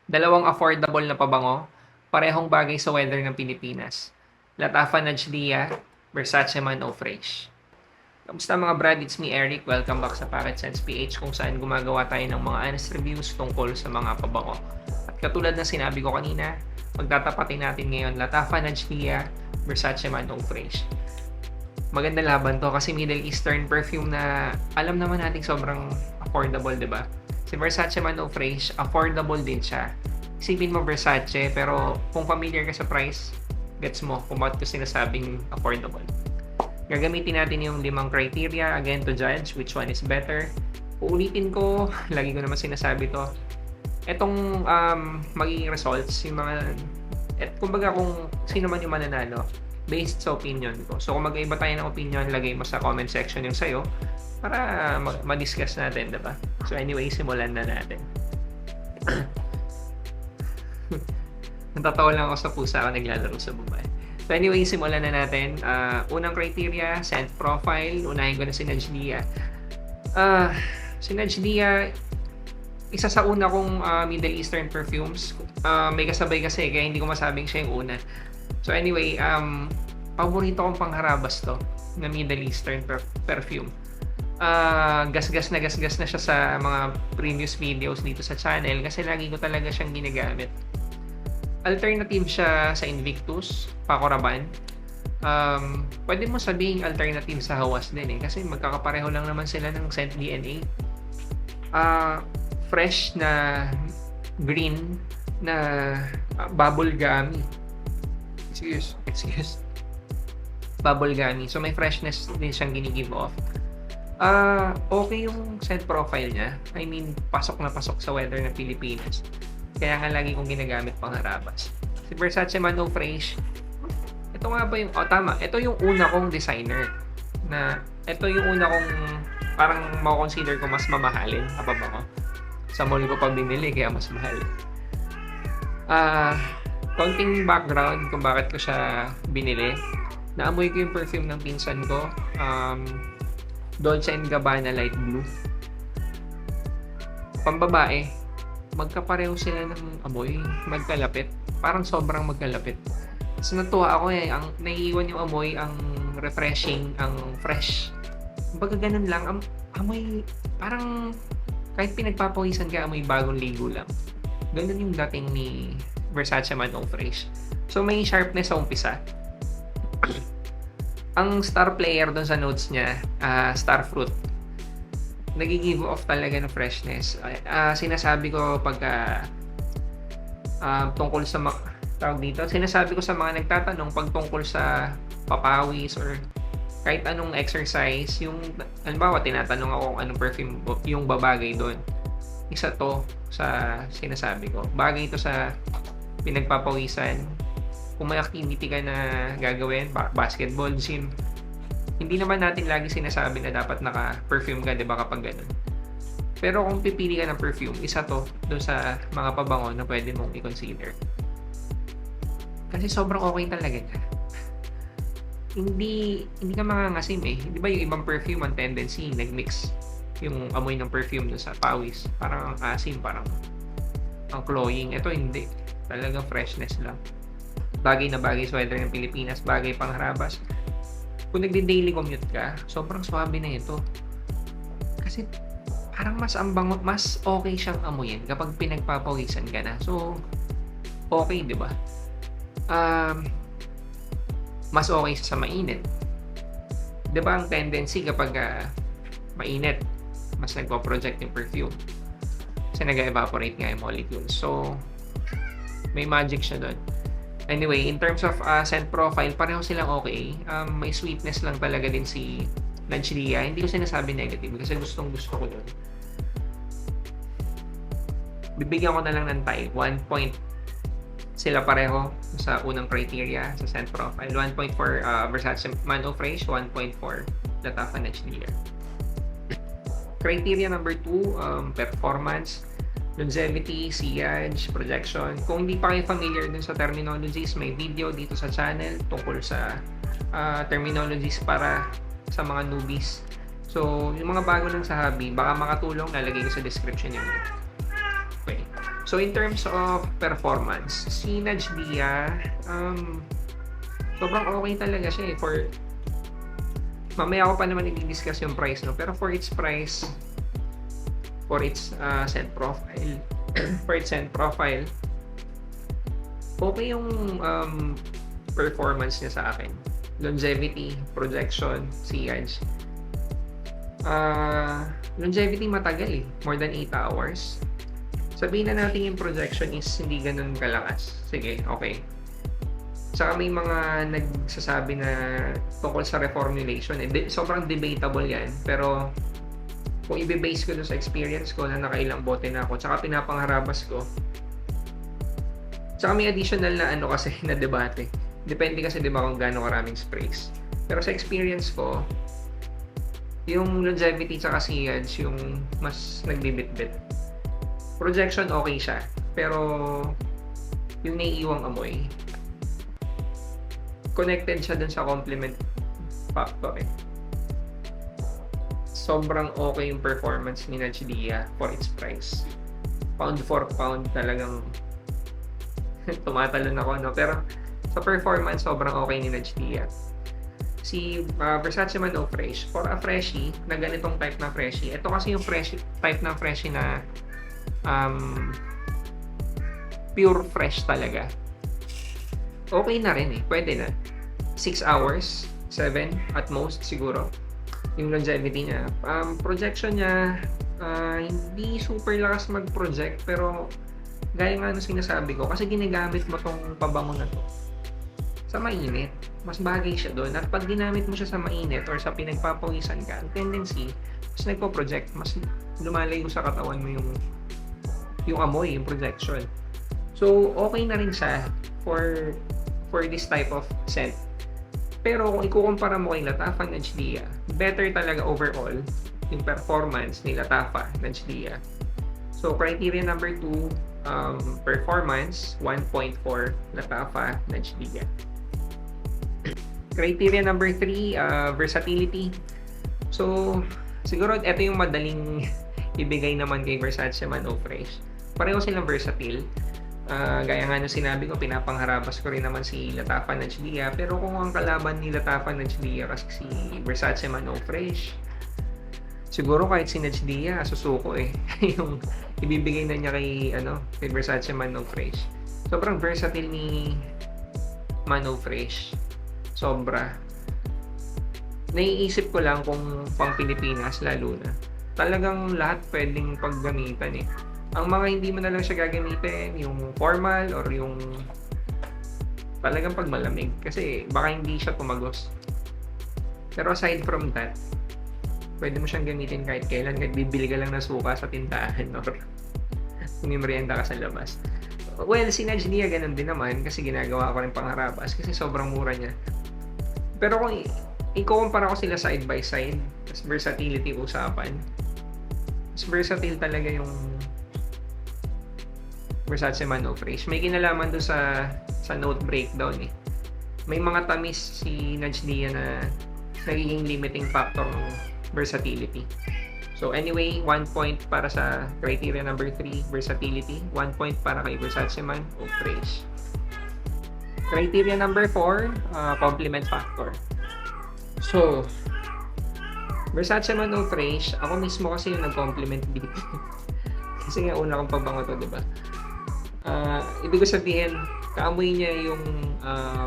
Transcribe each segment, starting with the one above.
Dalawang affordable na pabango, parehong bagay sa weather ng Pilipinas. Latafa Najdia, Versace Man o Fresh. Kamusta mga brad? It's me Eric. Welcome back sa Pocket Sense PH kung saan gumagawa tayo ng mga honest reviews tungkol sa mga pabango. At katulad na sinabi ko kanina, magtatapatin natin ngayon Latafa Najdia, Versace Man o Fresh. Maganda laban to kasi Middle Eastern perfume na alam naman natin sobrang affordable, di ba? Si Versace Man o Fresh, affordable din siya. Isipin mo Versace, pero kung familiar ka sa price, gets mo kung bakit ko sinasabing affordable. Gagamitin natin yung 5 criteria, again, to judge which one is better. Uulitin ko, lagi ko naman sinasabi to. Etong magiging results, yung mga, kumbaga kung sino man yung mananalo, based sa opinion ko. So kung mag-iba tayo ng opinion, lagay mo sa comment section yung sayo para ma-discuss natin, diba? So anyway, simulan na natin. Natatawa lang ako sa pusa ako naglalaro sa babae. So anyway, simulan na natin. Unang criteria, scent profile. Unahin ko na si Najdia. Si Najdia, isa sa una kong Middle Eastern perfumes. May kasabay kasi, kaya hindi ko masabing siya yung una. So anyway, paborito kong pangharabas to na Middle Eastern perfume. Gasgas na siya sa mga previous videos dito sa channel kasi lagi ko talaga siyang ginagamit. Alternative siya sa Invictus, Paco Rabanne. Pwede mo sabihing alternative sa Hawas din kasi magkakapareho lang naman sila ng scent DNA. Fresh na green na bubble gummy. Excuse. Bubble gummy. So may freshness din siyang gini-give off. Okay yung scent profile niya. I mean, pasok na pasok sa weather ng Pilipinas. Kaya nga lagi kong ginagamit pang harabas. Si Versace Man o Fresh, ito nga ba yung, tama, ito yung una kong designer. Ito yung una kong parang mako-consider ko mas mamahalin. Apa ba ko? Sa mall ko pa binili, kaya mas mahal. Konting background kung bakit ko siya binili. Naamoy ko yung perfume ng pinsan ko. Dolce & Gabbana Light Blue. Pambabae, magkapareho sila ng amoy, magkalapit. Parang sobrang magkalapit. So natuwa ako ang naiiwan yung amoy, ang refreshing, ang fresh. Kumbaga ganun lang, amoy, parang kahit pinagpapawisan ka, amoy bagong ligo lang. Ganun yung dating ni Versace Man o Fresh. So may sharpness sa umpisa. Ang star player doon sa notes niya, star fruit. Nag-give off talaga ng freshness. Sinasabi ko pagka tungkol sa tawag dito, sinasabi ko sa mga nagtatanong pag tungkol sa papawis or kahit anong exercise, yung halimbawa tinatanong ako kung anong perfume yung babagay doon. Isa to sa sinasabi ko. Bagay ito sa pinagpapawisan. Kung may activity ka na gagawin, basketball, gym, hindi naman natin lagi sinasabi na dapat naka-perfume ka, di ba, kapag ganun. Pero kung pipili ka ng perfume, isa to doon sa mga pabango na pwede mong i-consider. Kasi sobrang okay talaga niya. Hindi ka mangangasim Di ba yung ibang perfume, ang tendency, nag-mix yung amoy ng perfume doon sa pawis. Parang ang asim, parang ang cloying. Ito hindi. Talagang freshness lang. Bagay na bagay sa weather ng Pilipinas, bagay pang harabas. Kung nagdi-daily commute ka, sobrang swabe na ito. Kasi parang mas okay siyang amuyin kapag pinagpapawisan ka na. So, okay, di ba? Mas okay sa mainit. Di ba ang tendency kapag mainit, mas nagpo-project yung perfume. Kasi nag-evaporate nga yung molecules. So, may magic siya doon. Anyway, in terms of scent profile, pareho silang okay. May sweetness lang talaga din si Najdia. Hindi ko sinasabi negative kasi gusto ko doon. Bibigyan ko na lang ng tie. 1 point sila pareho sa unang criteria sa scent profile. 1 point for Versace Man o Fresh, 1 point for Latafa Najdia. Criteria number 2, performance. Longevity, sillage, projection. Kung hindi pa kayo familiar dun sa terminologies, may video dito sa channel tungkol sa terminologies para sa mga newbies. So, yung mga bago lang sa hobby, baka makatulong, lalagay ko sa description yung link. Okay. So, in terms of performance, si Najdia, sobrang okay talaga siya eh. Mamaya ko pa naman i-discuss yung price, no? Pero for its price, for its scent profile, for its scent profile, okay yung performance niya sa akin. Longevity, projection, sillage. Longevity matagal eh. More than 8 hours. Sabihin na natin yung projection is hindi ganun kalakas. Sige, okay. Saka may mga nagsasabi na tungkol sa reformulation. Sobrang debatable yan. Pero kung i-base ko doon sa experience ko na nakailang bote na ako, tsaka pinapangharabas ko. Tsaka may additional na ano kasi na debate. Depende kasi diba kung gaano karaming sprays. Pero sa experience ko, yung longevity tsaka sillage yung mas nagbibitbit. Projection okay siya, pero yung naiiwang amoy, connected siya dun sa complement factor eh. Sobrang okay yung performance ni Najdia for its price. Pound for pound talagang tumatalon ako, no? Pero sa performance, sobrang okay ni Najdia. Si Versace Man Eau Fresh, for a freshie, na ganitong type na freshie, ito kasi yung type na freshie na pure fresh talaga. Okay na rin eh, pwede na. 6 hours, 7 at most siguro yung longevity niya. Projection niya, hindi super lakas mag-project, pero gaya nga nung sinasabi ko, kasi ginagamit mo tong pabango na to sa mainit, mas bagay siya doon. At pag ginamit mo siya sa mainit or sa pinagpapawisan ka, ang tendency, mas nagpo-project, mas lumalayo sa katawan mo yung amoy, yung projection. So, okay na rin siya for this type of scent. Pero kung ikukumpara mo kay Latafa Najdia, better talaga overall yung performance ni Latafa Najdia. So, criteria number 2, performance, 1.4 Latafa Najdia. Criteria number 3, versatility. So, siguro ito yung madaling ibigay naman kay Versace Man Eau Fresh. Pareho silang versatile. Gaya nga nung sinabi ko, pinapangharabas ko rin naman si Latafa Najdia. Pero kung ang kalaban ni Latafa Najdia kasi si Versace Man Eau Fresh, siguro kahit si Najdia, susuko eh. Yung ibibigay na niya kay Versace Man Eau Fresh. Sobrang versatile ni Man Eau Fresh. Sobra. Naiisip ko lang kung pang Pilipinas lalo na. Talagang lahat pwedeng paggamitan eh. Ang mga hindi mo na lang siya gagamitin, yung formal or yung talagang pag malamig. Kasi baka hindi siya tumagos. Pero aside from that, pwede mo siyang gamitin kahit kailan. Nagbibili ka lang ng suka sa tindahan or umimerienda ka sa labas. Well, si Najdia ganun din naman kasi ginagawa ko rin pangharabas kasi sobrang mura niya. Pero kung ikukumpara ko sila side by side, mas versatility usapan. Mas versatile talaga yung Versace Man Eau Fresh. May kinalaman doon sa note breakdown eh. May mga tamis si Najdia na nagiging limiting factor ng versatility. So anyway, 1 point para sa criteria number 3, versatility. 1 point para kay Versace Man Eau Fresh. Criteria number 4, complement factor. So, Versace Man Eau Fresh, ako mismo kasi yung nag-complement dito. Kasi nga una kong pabango to, diba? Ibig ko sabihin, kaamoy niya yung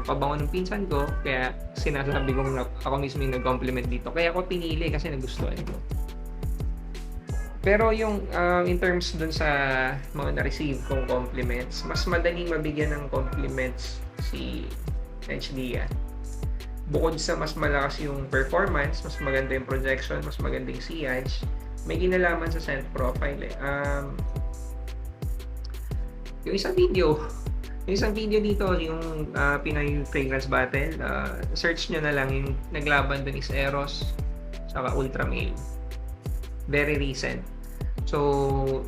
pabango ng pinsan ko, kaya sinasabi kong ako mismo yung nag-compliment dito. Kaya ako pinili kasi nagustuhan ko. Pero yung in terms dun sa mga na-receive kong compliments, mas madaling mabigyan ng compliments si Najdia. Bukod sa mas malakas yung performance, mas maganda yung projection, mas maganda yung sillage, may kinalaman sa scent profile eh. Yung isang video dito, yung Pinoy Fragrance Battle, search nyo na lang, yung naglaban dun is Eros saka Ultramale. Very recent. So,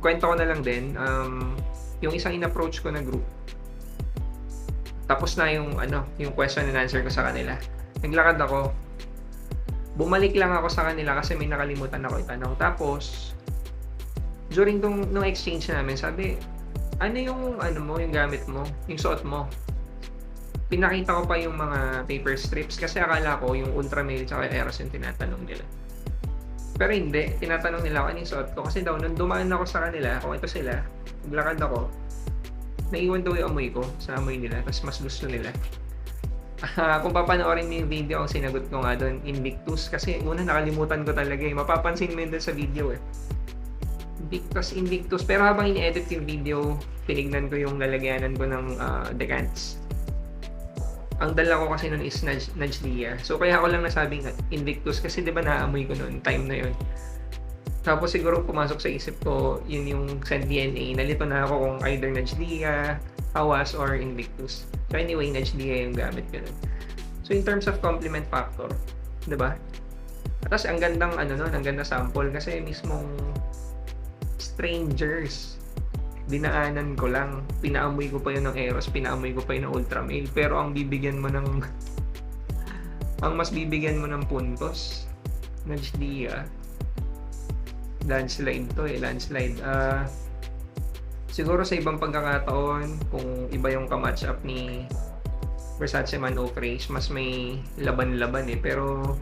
kwento ko na lang din, yung isang in-approach ko na group, tapos na yung question and answer ko sa kanila. Naglakad ako, bumalik lang ako sa kanila kasi may nakalimutan ako itanong. Tapos, during nung exchange namin, sabi, Ano yung ano mo, yung gamit mo, yung suot mo? Pinakita ko pa yung mga paper strips kasi akala ko yung Ultramail tsaka Eros yung tinatanong nila. Pero hindi, tinatanong nila kung ano yung suot ko kasi daw nung dumaan ako sa kanila, kung ito sila, naglakad ako, naiwan daw yung amoy ko sa amoy nila, tapos mas gusto nila. Kung papanoorin mo yung video, ang sinagot ko nga doon, Invictus, kasi una nakalimutan ko talaga eh. Mapapansin mo yun doon sa video eh. Invictus. Pero habang ini-edit yung video, tinignan ko yung lalagyanan ko ng decants. Ang dala ko kasi nun is Najlia. So kaya ako lang nasabing Invictus kasi 'di ba naamoy ko noon time na yun. Tapos siguro pumasok sa isip ko yun yung Scent DNA. Nalito na ako kung either Najlia, Hawas or Invictus. So anyway, Najlia yung gamit ko nun. So in terms of complement factor, 'di ba? Tapos ang gandang ano nun, ang ganda sample kasi mismong Strangers dinaanan ko lang, pinaamoy ko pa yun ng Eros, pinaamoy ko pa yun ng Ultramail, pero ang bibigyan mo ng ang mas bibigyan mo ng puntos Najlia, landslide to eh, landslide. Siguro sa ibang pagkakataon kung iba yung ka-match up ni Versace Man Oak Race, mas may laban-laban eh, pero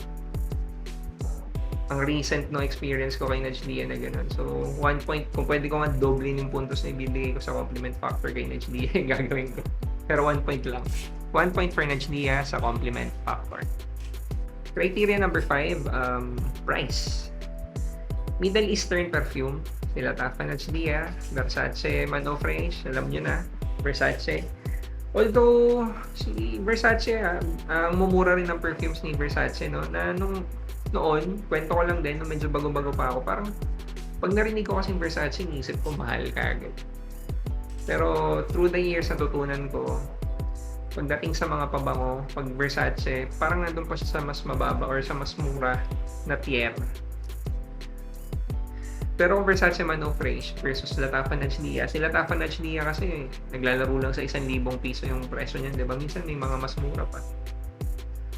ang recent no experience ko kay Najlia na gano'n. So, 1 point, kung pwede ko nga doble yung puntos na ibibigay ko sa compliment factor kay Najlia, yung gagawin ko. Pero 1 point lang. 1 point for Najlia sa compliment factor. Criteria number 5, price. Middle Eastern perfume. Sila Tafa Najlia, Versace Man Oak Race, alam nyo na, Versace. Although, si Versace, ang mumura rin ng perfumes ni Versace, no, na noon, kwento ko lang din, nung medyo bago-bago pa ako, parang pag narinig ko kasing Versace, inisip ko mahal kaagad. Pero through the years natutunan ko, pagdating sa mga pabango, pag Versace, parang nandun pa siya sa mas mababa or sa mas mura na tier. Pero kung Versace Man Oak Race versus Latafa Najlia, si Latafa Najlia kasi naglalaro lang sa 1,000 piso yung presyo niyan, 'di ba? Minsan may mga mas mura pa.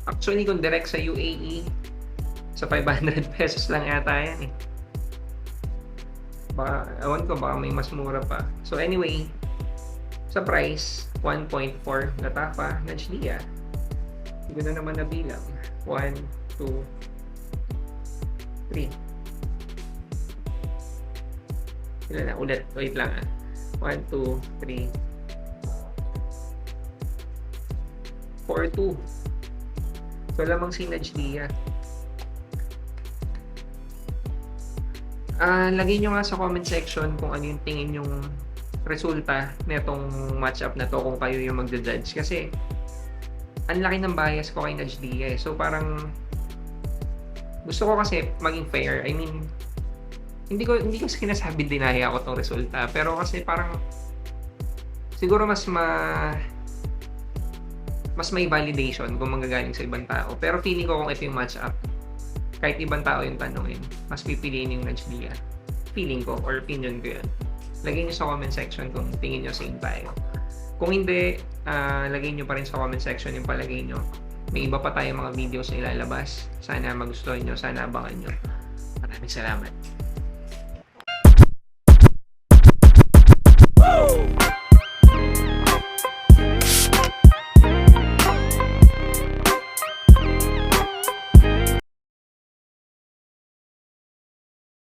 Actually, kung direct sa UAE, sa 500 pesos lang yata yan eh. Baka, ewan ko, baka may mas mura pa. So anyway, sa price, 1.4 Latafa Najlia. Hindi ko na naman nabilang. 1, 2, 3. Ilan na? Ulit. Wait lang 1, 2, 3, 4, 2. So lamang si Najlia. Lagay nyo nga sa comment section kung ano yung tingin yung resulta nitong matchup na to kung kayo yung magja-judge. Kasi ang laki ng bias ko kay Najlia eh. So parang gusto ko kasi maging fair. I mean, hindi ko sinasabi dinaya ako tong resulta. Pero kasi parang siguro mas may validation kung manggagaling sa ibang tao. Pero feeling ko kung ito yung matchup, kahit ibang tao yung tanongin, mas pipiliin yung Najlia. Feeling ko, or opinion ko yun. Lagay nyo sa comment section kung tingin nyo same tayo. Kung hindi, lagay nyo pa rin sa comment section yung palagay nyo. May iba pa tayong mga videos na ilalabas. Sana magustuhan nyo, sana abangan nyo. Maraming salamat.